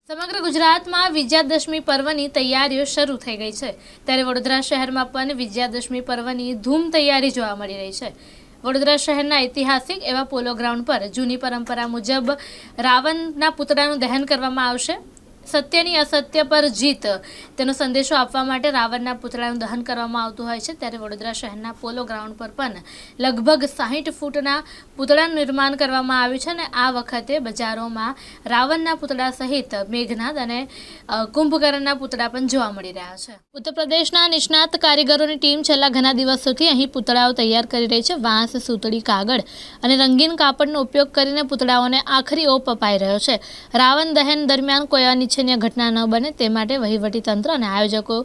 સમગ્ર ગુજરાતમાં વિજયાદશમી પર્વની તૈયારીઓ શરૂ થઈ ગઈ છે, ત્યારે વડોદરા શહેરમાં પણ વિજયાદશમી પર્વની ધૂમ તૈયારી જોવા મળી રહી છે। વડોદરા શહેરના ઐતિહાસિક એવા પોલો ગ્રાઉન્ડ પર જૂની પરંપરા મુજબ રાવણના પુતળાનું દહન કરવામાં આવશે। સત્યની અસત્ય પર જીત તેનો સંદેશો આપવા માટે રાવણના પુતળાનું દહન કરવામાં આવતું હોય છે, ત્યારે વડોદરા શહેરના પોલો ગ્રાઉન્ડ પર પણ લગભગ 60 ફૂટના પુતળાનું નિર્માણ કરવામાં આવ્યું છે અને આ વખતે બજારોમાં રાવણના પુતળા સહિત મેઘનાદ અને કુંભકર્ણના પુતળા પણ જોવા મળી રહ્યા છે। ઉત્તર પ્રદેશના નિષ્ણાત કારીગરોની ટીમ છેલ્લા ઘણા દિવસોથી અહીં પુતળાઓ તૈયાર કરી રહી છે। વાંસ, સૂતળી, કાગળ અને રંગીન કાપડનો ઉપયોગ કરીને પુતળાઓને આખરી ઓપ અપાઈ રહ્યો છે। રાવણ દહન દરમિયાન કોઈ અનિચ્છનીય ઘટના ન બને તે માટે વહીવટીતંત્ર અને આયોજકો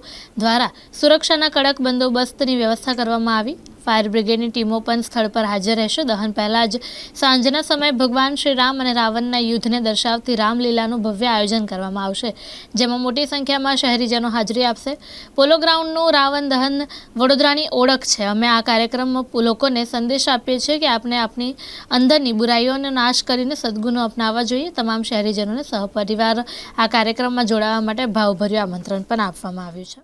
દ્વારા સુરક્ષાના કડક બંદોબસ્તની વ્યવસ્થા કરવામાં આવી। ફાયર બ્રિગેડની ટીમો પણ સ્થળ પર હાજર રહેશે। દહન પહેલા જ સાંજના સમયે ભગવાન શ્રી રામ અને રાવણના યુદ્ધને દર્શાવતી રામલીલાનું ભવ્ય આયોજન કરવામાં આવશે, જેમાં મોટી સંખ્યામાં શહેરીજનો હાજરી આપશે। પોલો ગ્રાઉન્ડનું રાવણ દહન વડોદરાની ઓળખ છે। અમે આ કાર્યક્રમમાં લોકોને સંદેશ આપીએ છીએ કે આપણે આપણી અંદરની બુરાઈઓનો નાશ કરીને સદગુણો અપનાવવા જોઈએ। તમામ શહેરીજનોને સહપરિવાર આ કાર્યક્રમમાં જોડાવા માટે ભાવભર્યું આમંત્રણ પણ આપવામાં આવ્યું છે।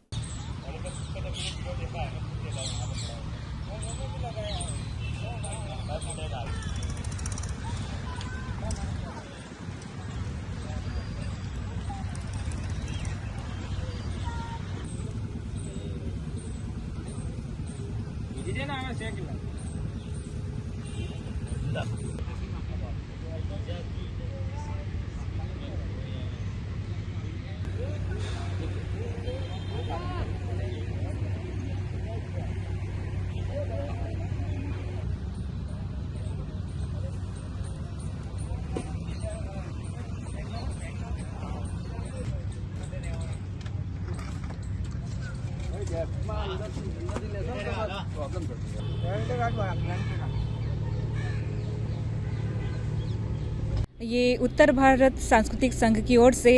ये उत्तर भारत सांस्कृतिक संघ की ओर से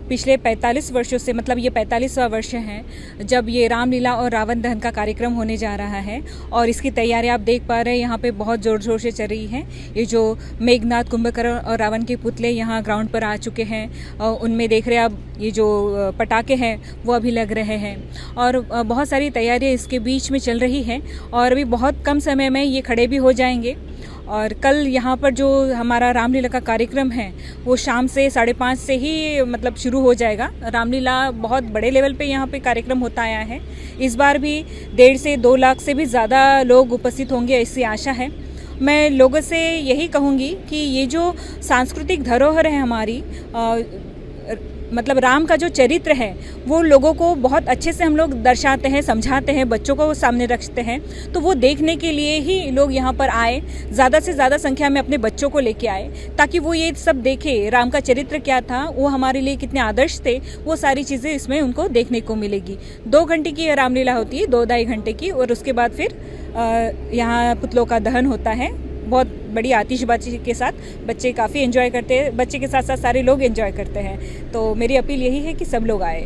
पिछले 45 वर्षों से, मतलब ये 45वां वर्ष है जब ये रामलीला और रावण दहन का कार्यक्रम होने जा रहा है और इसकी तैयारी आप देख पा रहे हैं यहाँ पे बहुत ज़ोर शोर से चल रही है। ये जो मेघनाद, कुंभकर्ण और रावण के पुतले यहाँ ग्राउंड पर आ चुके हैं और उनमें देख रहे हैं आप ये जो पटाखे हैं वो अभी लग रहे हैं और बहुत सारी तैयारियाँ इसके बीच में चल रही है और अभी बहुत कम समय में ये खड़े भी हो जाएंगे। और कल यहाँ पर जो हमारा रामलीला का कार्यक्रम है वो शाम से 5:30 से ही मतलब शुरू हो जाएगा। रामलीला बहुत बड़े लेवल पे यहाँ पे कार्यक्रम होता आया है। इस बार भी 1.5 से 2 लाख से भी ज़्यादा लोग उपस्थित होंगे ऐसी आशा है। मैं लोगों से यही कहूँगी कि ये जो सांस्कृतिक धरोहर है हमारी, मतलब राम का जो चरित्र है वो लोगों को बहुत अच्छे से हम लोग दर्शाते हैं, समझाते हैं, बच्चों को सामने रखते हैं, तो वो देखने के लिए ही लोग यहाँ पर आए, ज़्यादा से ज़्यादा संख्या में अपने बच्चों को लेके आए ताकि वो ये सब देखें राम का चरित्र क्या था, वो हमारे लिए कितने आदर्श थे, वो सारी चीज़ें इसमें उनको देखने को मिलेगी। 2 घंटे की रामलीला होती है, 2-2.5 घंटे की, और उसके बाद फिर यहाँ पुतलों का दहन होता है बहुत बड़ी आतिशबाजी के साथ। बच्चे काफ़ी एंजॉय करते हैं, बच्चे के साथ साथ सारे लोग एंजॉय करते हैं। तो मेरी अपील यही है कि सब लोग आए।